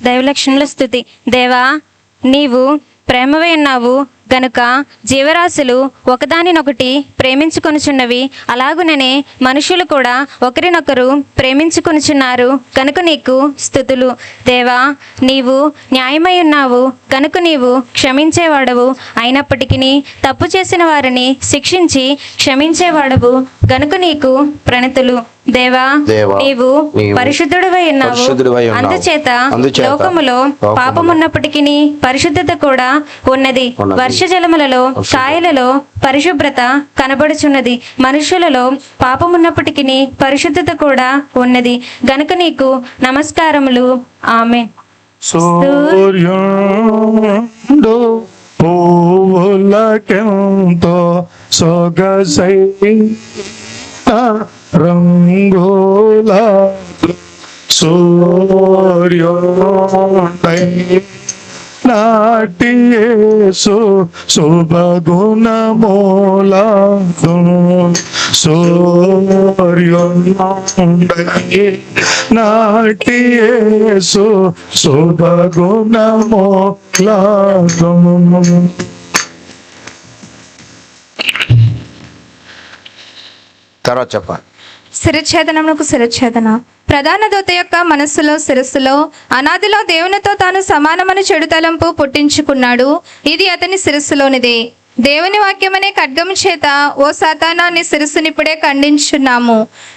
దైవలక్షణముల స్తుతి. దేవా, నీవు ప్రేమవై ఉన్నావు గనుక జీవరాశులు ఒకదానినొకటి ప్రేమించుకొనుచున్నవి. అలాగుననే మనుషులు కూడా ఒకరినొకరు ప్రేమించుకొనుచున్నారు కనుక నీకు స్తుతులు. దేవా, నీవు న్యాయమై ఉన్నావు కనుక నీవు క్షమించేవాడవు. అయినప్పటికీ తప్పు చేసిన వారిని శిక్షించి క్షమించేవాడవు గనుక నీకు ప్రణతులు. దేవా, నీవు పరిశుద్ధుడివై ఉన్నావు. అందుచేత లోకములో పాపమున్నప్పటికీ పరిశుద్ధత కూడా ఉన్నది. వర్ష జలములలో కాయలలో పరిశుభ్రత కనబడుచున్నది. మనుషులలో పాపమున్నప్పటికీ పరిశుద్ధత కూడా ఉన్నది గనుక నీకు నమస్కారములు. ఆమేన్. సూర్యుడు పువ్వులకెంతో సొగసైన రంగుల సూర్యోదయ నాటి యేసు శుభగుణమూలదు సూర్యోదయ నాటి యేసు శుభగుణమూలదు. తర్వాత చెప్పండి. శిరఛేదనమునకు శిరఛేదన. ప్రధాన దూత యొక్క మనస్సులో శిరస్సులో అనాదిలో దేవునితో తాను సమానమని చెడు తలంపు పుట్టించుకున్నాడు. ఇది అతని శిరస్సులోనిదే. దేవుని వాక్యమనే ఖడ్గము చేత ఓ సాతానా నీ శిరస్సునిప్పుడే ఖండించున్నాము.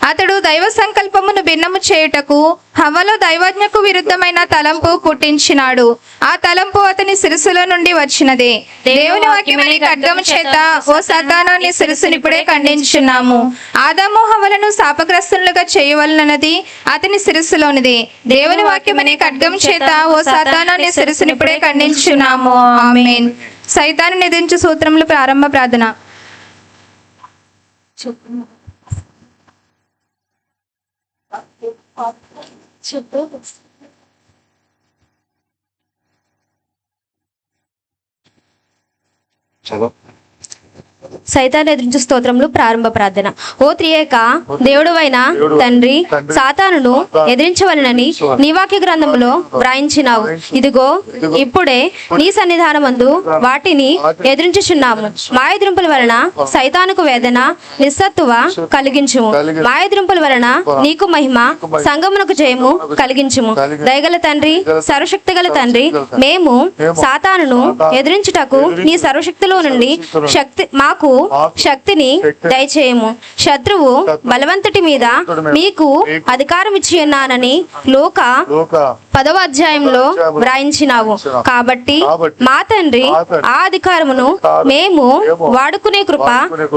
అతడు దైవ సంకల్పమును భిన్నము చేయుటకు హవ్వలో దైవజ్ఞకు విరుద్ధమైన తలంపు పుట్టించినాడు. ఆ తలంపు అతని శిరస్సులో నుండి వచ్చినదే. దేవుని వాక్యమనే ఖడ్గము చేత ఓ సాతానా నీ శిరస్సునిప్పుడే ఖండించున్నాము. ఆదాము హవ్వలను శాపగ్రస్తులుగా చేయవలనది అతని శిరస్సులోనిదే. దేవుని వాక్యమనే ఖడ్గము చేత ఓ సాతానా నీ శిరస్సునిప్పుడే ఖండించున్నాము. ఆమేన్. సైతాను నిధించు సూత్రములు ప్రారంభ ప్రార్థన. చదువు. సైతాన్ని ఎదిరించు స్తోత్రములు ప్రారంభ ప్రార్థన. ఓ త్రియేక దేవుడువైన తండ్రి, సాతానును ఎదిరించవలనని నీ వాక్య గ్రంథములో వ్రాయించినావు. ఇదిగో ఇప్పుడే నీ సన్నిధానమందు వాటిని ఎదిరించుచున్నాము. మాయద్రింపుల వలన సైతానుకు వేదన నిస్సత్తువ కలిగించుము. మాయద్రింపుల వలన నీకు మహిమ, సంగమునకు జయము కలిగించుము. దయగల తండ్రి, సర్వశక్తి గల తండ్రి, మేము సాతానును ఎదిరించుటకు నీ సర్వశక్తిలో నుండి మాకు శక్తిని దయచేయము. శత్రువు బలవంతుడి మీద మీకు అధికారం ఇచ్చి ఉన్నానని లూకా 10వ అధ్యాయంలో వ్రాయించినావు. కాబట్టి మా తండ్రి, ఆ అధికారమును మేము వాడుకునే కృప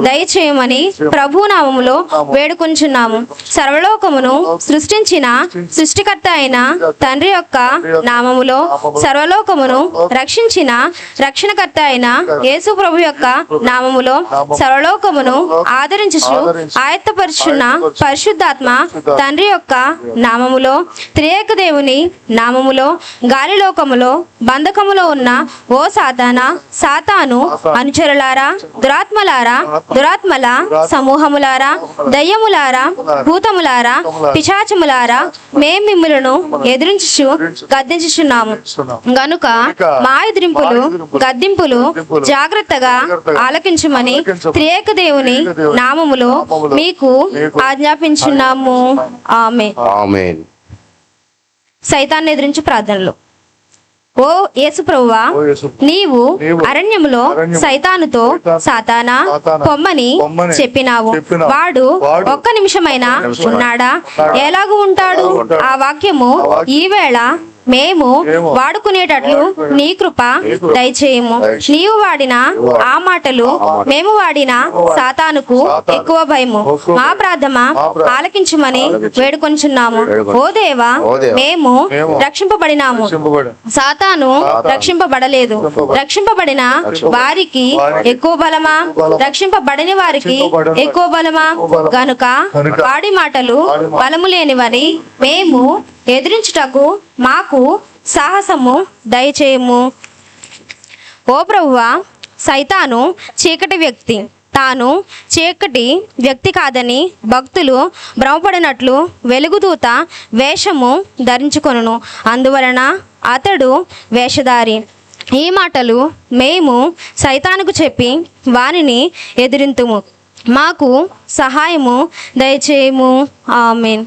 దయచేయమని ప్రభునామములో వేడుకొంచున్నాము. సర్వలోకమును సృష్టించిన సృష్టికర్త అయిన తండ్రి యొక్క నామములో సర్వలోకమును రక్షించిన రక్షణకర్త అయిన యేసు ప్రభు యొక్క నామములో సర్వలోకమును ఆదరించుచు ఆయత్తపరుచున్న పరిశుద్ధాత్మ తండ్రి యొక్క నామములో త్రియేక దేవుని నామములో గాలిలోకములో బంధకములో ఉన్న ఓ సాతాను అనుచరులారా, దురాత్మల సమూహములారా, దయ్యములారా, భూతములారా, పిశాచములారా, మేం మిమ్ములను ఎదిరించుచు గద్దించుచున్నాము గనుక మా ఎదిరింపులు గద్దింపులు జాగ్రత్తగా ఆలకించుమని త్రియేక దేవుని నామములో మీకు ఆజ్ఞాపించున్నాము. ఆమేన్. సైతాన్ని ఎదిరించి ప్రార్థనలు. ఓ యేసు ప్రభువా, నీవు అరణ్యములో సైతానుతో సాతానా పొమ్మని చెప్పినావు. వాడు ఒక్క నిమిషమైనా ఉన్నాడా? ఎలాగూ ఉంటాడు? ఆ వాక్యము ఈవేళ మేము వాడుకునేటట్లు నీ కృప దయచేయము. నీవు వాడిన ఆ మాటలు మేము వాడిన సాతానుకు ఎక్కువ భయము. మా ప్రార్థన ఆలకించుమని వేడుకొంచున్నాము. ఓ దేవా, మేము రక్షింపబడినాము, సాతాను రక్షింపబడలేదు. రక్షింపబడిన వారికి ఎక్కువ బలమా? రక్షింపబడని వారికి ఎక్కువ బలమా? గనుక వాడి మాటలు బలము లేనివని మేము ఎదిరించుటకు మాకు సాహసము దయచేయము. ఓ ప్రభువా, సైతాను చీకటి వ్యక్తి. తాను చీకటి వ్యక్తి కాదని భక్తులు భ్రమపడినట్లు వెలుగుదూత వేషము ధరించుకొనును. అందువలన అతడు వేషధారి. ఈ మాటలు మేము సైతానుకు చెప్పి వానిని ఎదిరింతుము, మాకు సహాయము దయచేయము. ఆమేన్.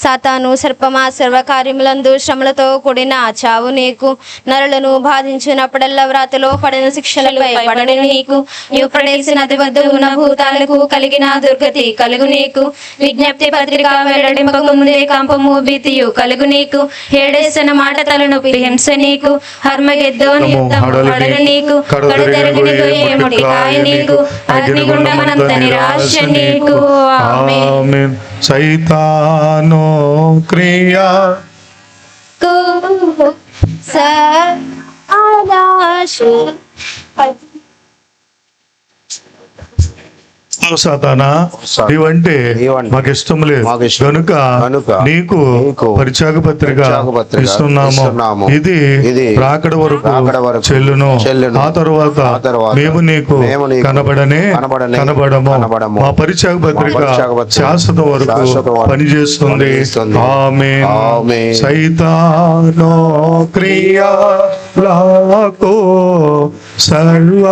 సాతాను సర్పమా, సర్వకార్యములందు శ్రమలతో కూడిన చావు నీకు. నరులను బాధించినప్పుడల్లా వ్రాతలో పడిన శిక్షలకు భయపడని నీకు. నీవు పడేసిన నది వద్ద ఉన్న భూతాలకు కలిగిన దుర్గతి కలుగు నీకు. విజ్ఞప్తి పత్రిక వెల్లడింపక ముందే కంపము భీతియు కలుగు నీకు. ఏడేసిన మాట తలనొప్పి హింస నీకు. హర్మగెద్దోని యుద్ధము హడలు నీకు. కడుతెరగని గొయ్యెముడి కాయ నీకు. అగ్నిగుండమనంత నిరాశ నీకు. ఆమేన్. ఆమేన్. సైతాను క్రియా సాతానా, నీవంటే మాకు ఇష్టం లేదు కనుక నీకు పరిత్యాగ పత్రిక ఇస్తున్నాము. ఇది రాకడ వరకు చెల్లును. ఆ తరువాత మేము నీకు కనబడము. మా పరిత్యాగ పత్రిక శాశ్వత వరకు పనిచేస్తుంది. ఆమేన్. సైతానో క్రియాలకు సర్వ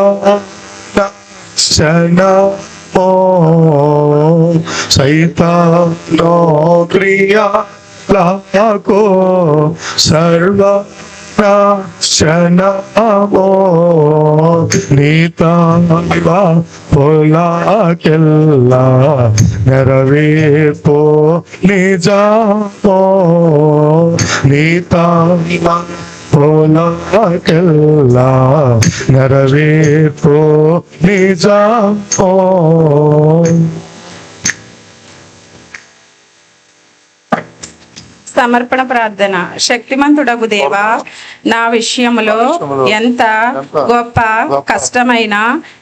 సైతానో క్రియాలకు సర్వనాశనమో. నీతావా పొలాకెల్లా నెరవేర్పో నిజమో. నీతావా పొలాకెల్లా నెరవేర్పో నిజమో. సమర్పణ ప్రార్థన. శక్తిమంతుడగు దేవా, నా విషయములో ఎంత గొప్ప కష్టమైన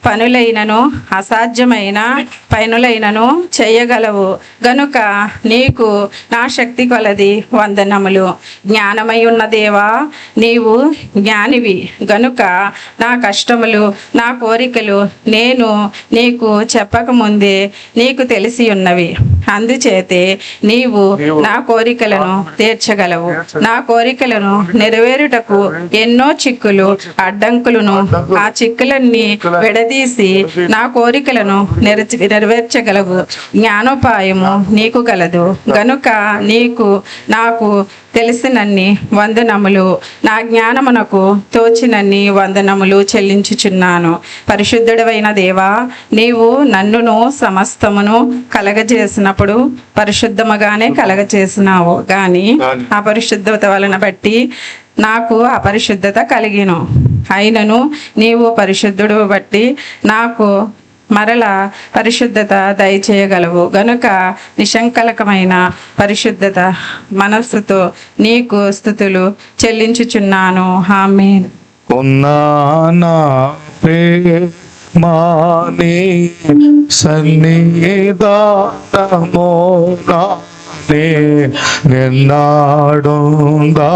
పనులైనను అసాధ్యమైన పనులైనను చేయగలవు గనుక నీకు నా శక్తి కొలది వందనములు. జ్ఞానమై ఉన్న దేవా, నీవు జ్ఞానివి గనుక నా కష్టములు నా కోరికలు నేను నీకు చెప్పకముందే నీకు తెలిసి ఉన్నవి. అందుచేతే నీవు నా కోరికలను తీర్చగలవు. నా కోరికలను నెరవేరుటకు ఎన్నో చిక్కులు అడ్డంకులను ఆ చిక్కులన్నీ విడదీసి నా కోరికలను నెరవేర్చగలవు. జ్ఞానోపాయము నీకు గలదు గనుక నీకు నాకు తెలిసినన్ని వందనములు, నా జ్ఞానమునకు తోచినన్ని వందనములు చెల్లించుచున్నాను. పరిశుద్ధుడవైన దేవా, నీవు నన్నును సమస్తమును కలగజేసినప్పుడు పరిశుద్ధముగానే కలగజేసినావు గాని అపరిశుద్ధత వలన బట్టి నాకు అపరిశుద్ధత కలిగిను. అయినను నీవు పరిశుద్ధుడు బట్టి నాకు మరల పరిశుద్ధత దయచేయగలవు గనుక నిశంకలకమైన పరిశుద్ధత మనస్సుతో నీకు స్తుతులు చెల్లించుచున్నాను. ఆమేన్. ఉన్నానా ప్రేమాని సన్నిధానమోనానే నిన్నాడుందా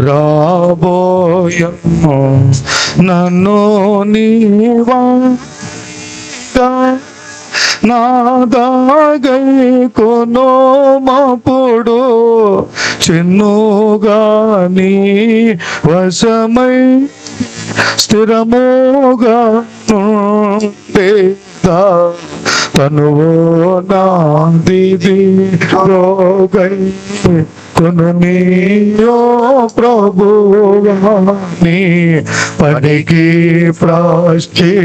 రాబోయము. నన్ను నీవా నాదాగై కొనోమపుడు చిన్నుగా నీ వశమై స్థిరముగా నుండేదా. తనువో నాదిది రోగై కొను నీయో ప్రభువా నీ పనికి ప్రాశ్చిత్తింపో.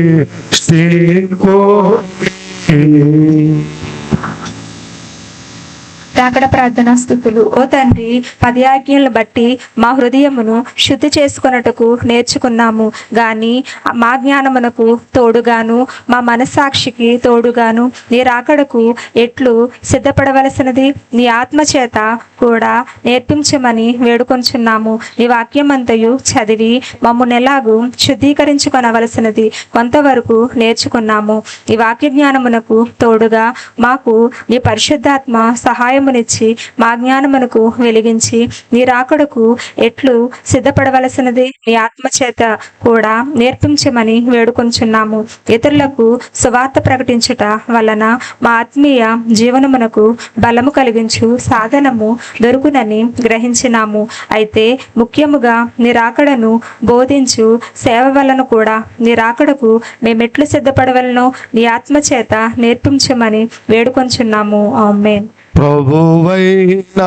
రాకడ ప్రార్థనా స్థుతులు. ఓ తండ్రి, 10 ఆజ్ఞలను బట్టి మా హృదయమును శుద్ధి చేసుకొనుటకు నేర్చుకున్నాము గాని మా జ్ఞానమునకు తోడుగాను మా మనస్సాక్షికి తోడుగాను నీ రాకడకు ఎట్లు సిద్ధపడవలసినది నీ ఆత్మచేత కూడా నేర్పించమని వేడుకొంచున్నాము. నీ వాక్యమంతయు చదివి మమ్మల్ని ఎలాగూ శుద్ధీకరించుకొనవలసినది కొంతవరకు నేర్చుకున్నాము. ఈ వాక్య జ్ఞానమునకు తోడుగా మాకు నీ పరిశుద్ధాత్మ సహాయం జ్ఞానమునిచ్చి మా జ్ఞానమునకు వెలిగించి నీ రాకడకు ఎట్లు సిద్ధపడవలసినది నీ ఆత్మ చేత కూడా నేర్పించమని వేడుకొంచున్నాము. ఇతరులకు సువార్త ప్రకటించుట వలన మా ఆత్మీయ జీవనమునకు బలము కలిగించు సాధనము దొరుకునని గ్రహించినాము. అయితే ముఖ్యముగా నీ రాకడను బోధించు సేవ వలన కూడా నీ రాకడకు మేమెట్లు సిద్ధపడవలనో నీ ఆత్మ చేత నేర్పించమని వేడుకొంచున్నాము. ఆమేన్. ప్రభువైన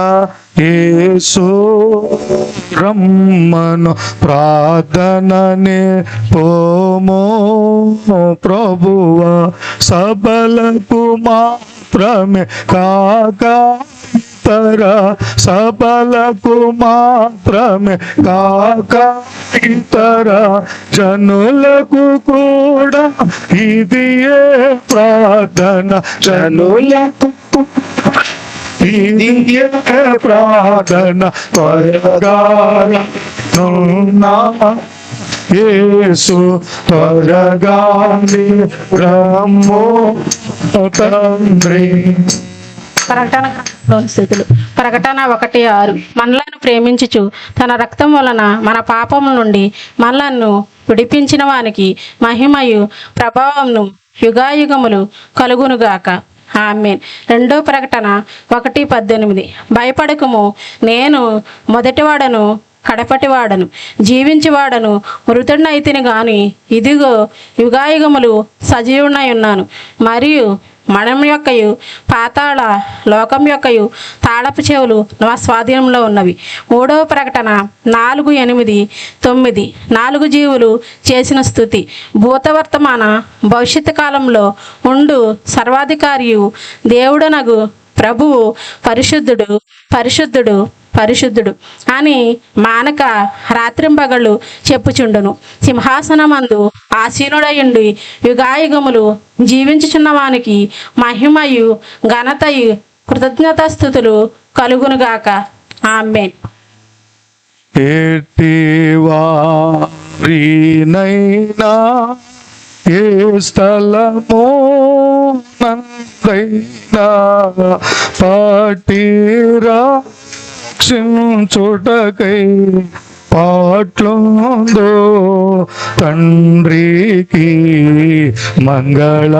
యేసు రమ్మను ప్రార్థననే పోమో ప్రభువా సబలకు మాత్రమే కాక ఇతర సబలకు మాత్రమే కాక ఇతర జనులకు కూడా ఇదియే ప్రార్థన జనులకు ఇదియే ప్రార్థన త్వరగానున్నా యేసు త్వరగాని రమ్ము తండ్రి. ప్రకటన గ్రంథంలోని స్థితులు. ప్రకటన 1:6 మనలను ప్రేమించుచు తన రక్తం వలన మన పాపముల నుండి మనలను విడిపించిన వానికి మహిమయు ప్రభావమును యుగాయుగములు కలుగునుగాక. ఆమేన్. 2వ ప్రకటన 1:18 భయపడకుము, నేను మొదటివాడను కడపటివాడను జీవించేవాడను మృతుడినైతిని గాని ఇదిగో యుగాయుగములు సజీవునై ఉన్నాను, మరియు మరణం యొక్కయు పాతాళ లోకం యొక్కయు తాళపు చెవులు నా స్వాధీనంలో ఉన్నవి. 3వ ప్రకటన 4:8-9 4 జీవులు చేసిన స్తుతి. భూతవర్తమాన భవిష్యత్తు కాలంలో ఉండు సర్వాధికారియు దేవుడనగు ప్రభువు పరిశుద్ధుడు పరిశుద్ధుడు పరిశుద్ధుడు అని మానక రాత్రింబగళ్ళు చెప్పుచుండును. సింహాసనమందు ఆసీనుడయుండి యుగాయుగములు జీవించుచున్న వానికి మహిమయు ఘనతయు కృతజ్ఞతాస్థుతులు కలుగునుగాక. ఆమేన్. ఎట్టివారినైనా ఏ స్థలము నందైనా పట్టిరా క్షించుటకై పాట్లుందో తండ్రికి మంగళ